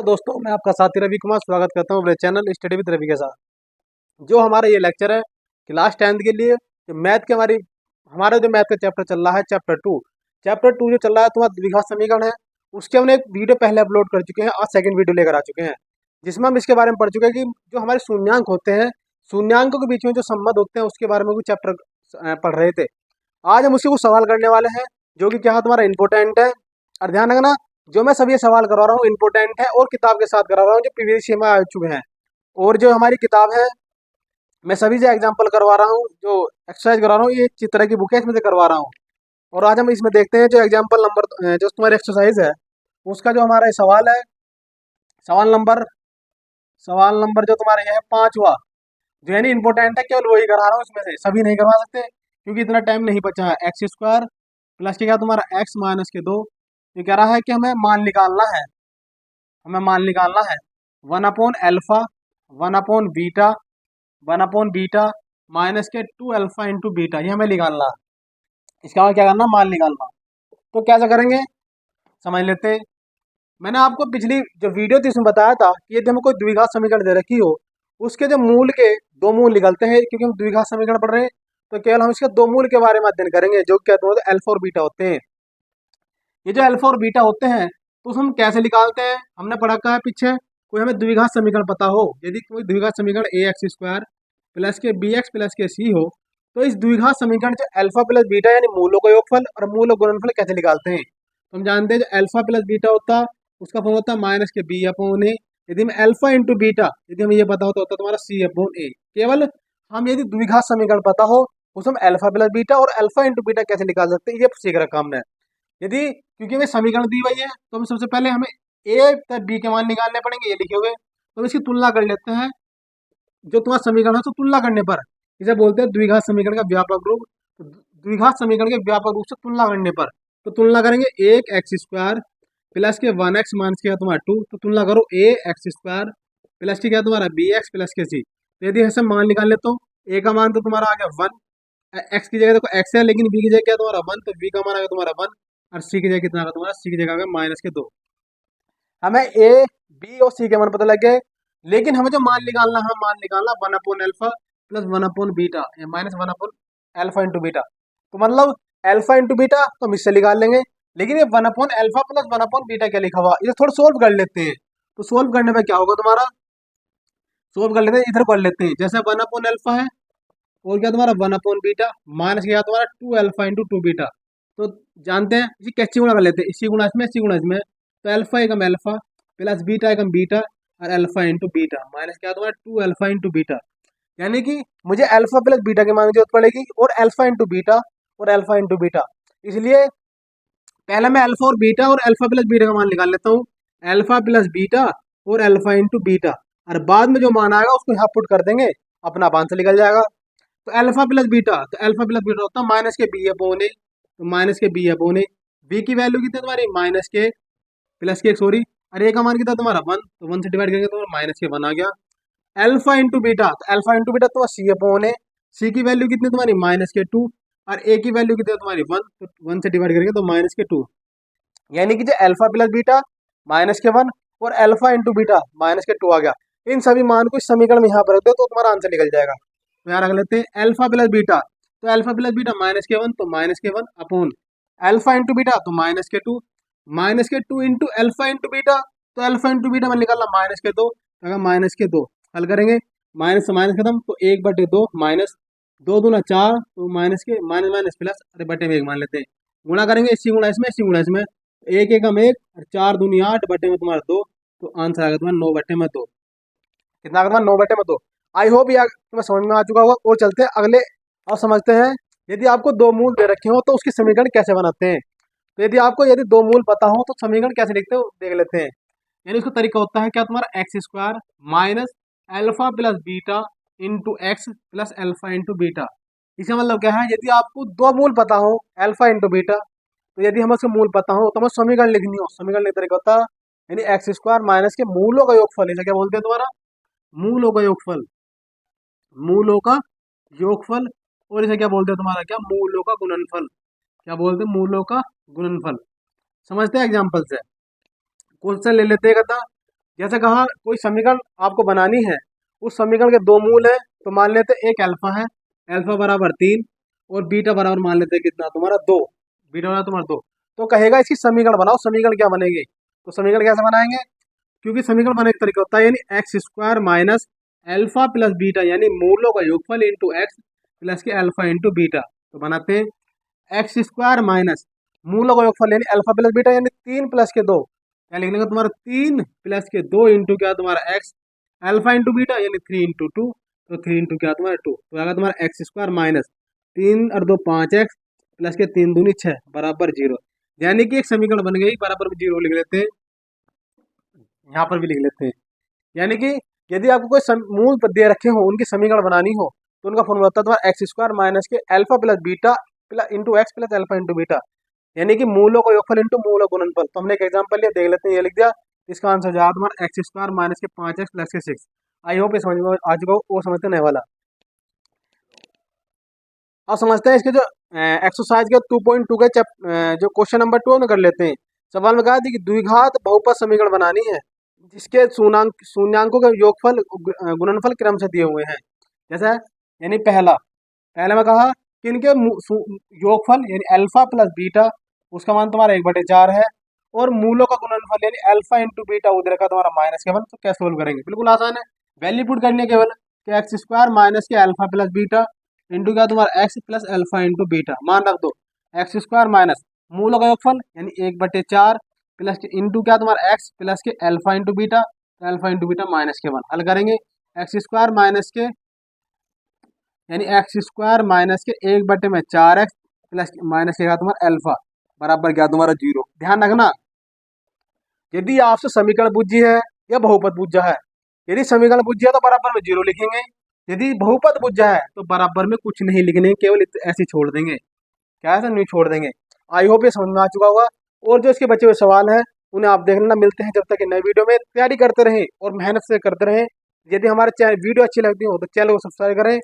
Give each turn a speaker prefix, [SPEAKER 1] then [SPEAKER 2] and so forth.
[SPEAKER 1] दोस्तों, मैं आपका साथी रवि कुमार स्वागत करता हूँ अपने चैनल स्टडी विद रवि के साथ। जो हमारा ये लेक्चर है क्लास 10th के लिए, जो मैथ के हमारा जो मैथ का चैप्टर चल रहा है, चैप्टर 2 जो चल रहा है तुम्हारा द्विघात समीकरण है। उसके हमने एक वीडियो पहले अपलोड कर चुके हैं, आज सेकंड वीडियो लेकर आ चुके हैं, जिसमें हम इसके बारे में पढ़ चुके हैं कि जो हमारे शून्यांक होते हैं, शून्यांकों के बीच में जो संबंध होते हैं उसके बारे में कुछ चैप्टर पढ़ रहे थे। आज हम उससे कुछ सवाल करने वाले हैं, जो कि क्या तुम्हारा इंपॉर्टेंट है। और ध्यान रखना, जो मैं सभी सवाल करवा रहा हूँ इंपॉर्टेंट है और किताब के साथ करा रहा हूँ जो प्रीवियस ईयर में आ चुके हैं। और जो हमारी किताब है, मैं सभी से एग्जांपल करवा रहा हूँ, जो एक्सरसाइज करा रहा हूँ, ये चित्र की बुक है, इसमें से करवा रहा हूँ। और आज हम इसमें देखते हैं जो एग्जाम्पल नंबर जो तुम्हारी एक्सरसाइज है उसका जो हमारा सवाल है, सवाल नंबर जो तुम्हारा ये है 5वां, जो है इंपॉर्टेंट है, केवल वही करा रहा हूँ, इसमें से सभी नहीं करवा सकते क्योंकि इतना टाइम नहीं बचा है। एक्स स्क्वायर प्लस के क्या तुम्हारा एक्स माइनस के 2, ये कह रहा है कि हमें मान निकालना है, one upon alpha, one upon beta minus के 2 अल्फा इंटू बीटा, ये हमें निकालना है। इसका हमें क्या करना, मान निकालना। तो कैसे करेंगे समझ लेते हैं। मैंने आपको पिछली जो वीडियो थी उसमें बताया था कि यदि हमें कोई द्विघात समीकरण दे रखी हो, उसके जो मूल के दो मूल निकलते हैं, क्योंकि हम द्विघात समीकरण पढ़ रहे हैं तो केवल हम इसके दो मूल के बारे में अध्ययन करेंगे, जो क्या तो अल्फा और बीटा होते हैं। ये जो अल्फा और बीटा होते हैं तो हम कैसे निकालते हैं, हमने पढ़ा का है पीछे। कोई हमें द्विघात समीकरण पता हो, यदि कोई द्विघात समीकरण ए एक्स स्क्वायर प्लस के बी एक्स प्लस के सी हो, तो इस द्विघात समीकरण से अल्फा प्लस बीटा यानी मूलों का योगफल और मूल और गुणनफल कैसे निकालते हैं। तो हम जानते हैं जो अल्फा प्लस बीटा होता है उसका फॉर्म होता है माइनस के बी अपॉन ए। यदि हम अल्फा इंटू बीटा, यदि हमें ये पता होता है तुम्हारा सी अपॉन ए। केवल हम यदि द्विघात समीकरण पता हो उस हम अल्फा प्लस बीटा और अल्फा इंटू बीटा कैसे निकाल सकते हैं, ये सीख रखा हमने। यदि क्योंकि हमें समीकरण दी हुई है तो हम सबसे पहले हमें ए तथा बी के मान निकालने पड़ेंगे, ये लिखे हुए। तो हम इसकी तुलना कर लेते हैं, जो तुम्हारा समीकरण है तो तुलना करने पर इसे बोलते हैं द्विघात समीकरण का व्यापक रूप। तो द्विघात समीकरण के व्यापक रूप से तुलना करने पर, तो तुलना करेंगे एक एक्स स्क्वायर प्लस के 1x माइनस के तुम्हारा 2, तो तुलना करो ए एक्स स्क्वायर प्लस के क्या तुम्हारा बी एक्स प्लस के सी। तो यदि ऐसे मान निकाल लेता हूँ, ए का मान तो तुम्हारा आ गया 1, एक्स की जगह देखो एक्स है लेकिन बी की जगह क्या तुम्हारा 1, तो बी का मान आ गया तुम्हारा 1, और सी की जगह कितना आ गया तुम्हारा, सी की जगह आ गया माइनस के 2। हमें ए बी और सी के मान पता लग गए, लेकिन हमें जो मान निकालना है, मान निकालना 1 upon alpha plus 1 upon beta या minus 1 upon alpha into beta. तो मतलब एल्फा इंटू बीटा तो हम इससे निकाल लेंगे, लेकिन ये 1 upon alpha plus 1 upon beta क्या लिखा हुआ, इसे थोड़ा सोल्व कर लेते हैं। तो सोल्व करने पे क्या होगा तुम्हारा, सोल्व कर लेते हैं, इधर कर लेते हैं। जैसे 1 अपॉन एल्फा है और क्या तुम्हारा 1 अपॉन बीटा माइनस क्या तुम्हारा 2 अल्फा इंटू 2 बीटा। तो जानते हैं इसी कैसे गुणा कर लेते हैं, इसी गुणा इसमें, इसी गुणा इसमें। तो अल्फा एकम अल्फा प्लस बीटा एकम बीटा और अल्फा इंटू बीटा माइनस क्या तुम्हारा 2 अल्फा इंटू बीटा। यानी कि मुझे अल्फा प्लस बीटा की मान की जरूरत पड़ेगी और अल्फा इंटू बीटा और अल्फा इंटू बीटा। इसलिए पहले मैं अल्फा और बीटा और अल्फा प्लस बीटा का मान निकाल लेता हूँ, अल्फा प्लस बीटा और अल्फा इंटू बीटा, और बाद में जो मान आएगा उसको यहाँ पुट कर देंगे, अपना आंसर निकल जाएगा। तो अल्फा प्लस बीटा, तो अल्फा प्लस बीटा होता है माइनस के बी अपॉन ए, तो माइनस के बी अपॉन ए। बी की वैल्यू कितनी तुम्हारी माइनस के प्लस के सॉरी, अरे ए का मान कितना तुम्हारा 1, तो 1 से डिवाइड करेंगे तो माइनस के 1 आ गया। अल्फा इंटू बीटा, तो अल्फा इंटू बीटा तुम्हारा सी अपॉन ए, सी की वैल्यू कितनी तुम्हारी माइनस के 2 और ए की वैल्यू कितनी तुम्हारी 1, तो 1 से डिवाइड करेंगे तो माइनस के 2। यानी कि जो अल्फा प्लस बीटा माइनस के 1 और अल्फा इंटू बीटा माइनस के 2 आ गया। इन सभी मान को इस समीकरण में यहाँ पर रख दो तो तुम्हारा आंसर निकल जाएगा। तो यहाँ रख लेते हैं अल्फा प्लस बीटा, तो अल्फा प्लस बीटा माइनस के 1 तो माइनस के 1 अपॉन अल्फा इंटू बीटा तो माइनस के 2, माइनस के 2 इंटू अल्फा इंटू बीटा, तो अल्फा इंटू बीटा में निकालना माइनस के 2, तो माइनस के 2 हल करेंगे, माइनस से माइनस खत्म, तो 1/2 माइनस 2 दूना 4, तो माइनस के माइनस माइनस प्लस, अरे बटे में 1 मान लेते हैं। गुणा करेंगे इसी गुणा इसमें, इसी गुणा इसमें, एक एकम 1 और 4 दूनी 8 बटे में तुम्हारा 2, तो आंसर आ गया तुम्हारा 9/2। कितना आ गया तुम्हारा 9/2। आई होप ये तुम्हें समझ में आ चुका होगा। और चलते हैं अगले, अब समझते हैं यदि आपको दो मूल दे रखे हो तो उसकी समीकरण कैसे बनाते हैं। तो यदि दो मूल पता हो तो समीकरण कैसे लिखते हो देख लेते हैं। यानी उसका तरीका होता है क्या तुम्हारा x square minus alpha plus beta into x plus alpha into beta. इसका मतलब क्या है, यदि आपको दो मूल पता हो अल्फा इंटू बीटा, तो यदि हमें उसके मूल पता हो तो हमें समीकरण लिखनी हो, समीकरण लिखने तरीका होता है यानी एक्स स्क्वायर माइनस के मूलों का योगफल, इसे क्या बोलते हैं तुम्हारा मूलों का योगफल, मूलों का योगफल। और इसे क्या बोलते हैं तुम्हारा क्या मूलों का गुणनफल, क्या बोलते हैं मूलों का गुणनफल। समझते हैं एग्जाम्पल से, क्वेश्चन ले लेते हैं कहता जैसे कहा कोई समीकरण आपको बनानी है, उस समीकरण के दो मूल है, तो मान लेते हैं एक अल्फा है, अल्फा बराबर 3 और बीटा बराबर मान लेते हैं कितना तुम्हारा 2, बीटा बराबर तुम्हारा 2। तो कहेगा इसकी समीकरण बनाओ, समीकरण क्या बनेगी, तो समीकरण कैसे बनाएंगे, क्योंकि समीकरण बनाने का तरीका होता है यानी x square minus alpha plus beta यानी मूलों का योगफल इंटू एक्स प्लस के अल्फा इंटू बीटा। तो बनाते हैं एक्स स्क्वायर माइनस मूलों का योगफल यानी अल्फा प्लस बीटा यानी 3 प्लस के 2, क्या लिखने का तुम्हारा 3 प्लस के 2 इंटू क्या तुम्हारा एक्स अल्फा इंटू बीटा यानी 3 इंटू 2, तो 3 इंटू क्या तुम्हारा 2, तो आएगा तुम्हारा एक्स स्क्वायर माइनस 3 और 2 5 एक्स प्लस के 3 दूनी 6 बराबर 0। यानी कि एक समीकरण बन गई, बराबर में 0 लिख लेते हैं, यहाँ पर भी लिख लेते हैं। यानी कि यदि आपको कोई मूल पद दे रखे हो, उनकी समीकरण बनानी हो, तो उनका फॉर्मूला होता है तुम्हारा एक्स स्क्वायर माइनस के alpha plus beta plus into x plus alpha into beta, यानी कि मूलों का योगफल इंटू मूलों का गुणनफल। तो हमने एक एग्जांपल लिया, देख लेते हैं, ये लिख दिया, इसका आंसर जाएगा तुम्हारा एक्स स्क्वायर माइनस के 5x प्लस के 6। आई होप ये समझ में आ चुका हो, वो समझते नहीं वाला। अब समझते हैं इसके जो एक्सरसाइज के 2.2 के जो क्वेश्चन नंबर 2 में कर लेते हैं। सवाल में कहा था कि द्विघात बहुपद समीकरण बनानी है जिसके शून्याङ्कों के योगफल गुणनफल क्रम से दिए हुए हैं। जैसे यानी पहले में कहा कि इनके योगफल यानी अल्फा प्लस बीटा, उसका मान तुम्हारा 1/4 है, और मूलों का गुणनफल यानी अल्फा इंटू बीटा उधर का तुम्हारा माइनस के 1। तो कैसे सोल्व करेंगे, बिल्कुल आसान है, वैल्यू पुट करनी है केवल कि एक्स स्क्वायर माइनस के अल्फा प्लस बीटा इंटू क्या तुम्हारा x plus alpha into beta, मान रख दो एक्स स्क्वायर माइनस मूलों का योगफल यानी 1/4 प्लस के इंटू क्या तुम्हारा एक्स प्लस के alpha into beta, alpha into beta minus के 1। हल करेंगे एक्स स्क्वायर माइनस के यानी एक्स स्क्वायर माइनस के 1/4x प्लस माइनस के क्या तुम्हारा अल्फा बराबर क्या तुम्हारा 0। ध्यान रखना, यदि आपसे समीकरण पूछी है या बहुपद पूछा है, यदि समीकरण पूछा है तो बराबर में 0 लिखेंगे, यदि बहुपद पूछा है तो बराबर में कुछ नहीं लिखने, केवल ऐसे छोड़ देंगे, क्या ऐसा नहीं छोड़ देंगे। आई होप ये समझ में आ चुका होगा, और जो इसके बचे हुए सवाल हैं उन्हें आप देख लेना। मिलते हैं जब तक नए वीडियो में, तैयारी करते रहें और मेहनत से करते रहें। यदि हमारे वीडियो अच्छी लगती हो तो चैनल को सब्सक्राइब करें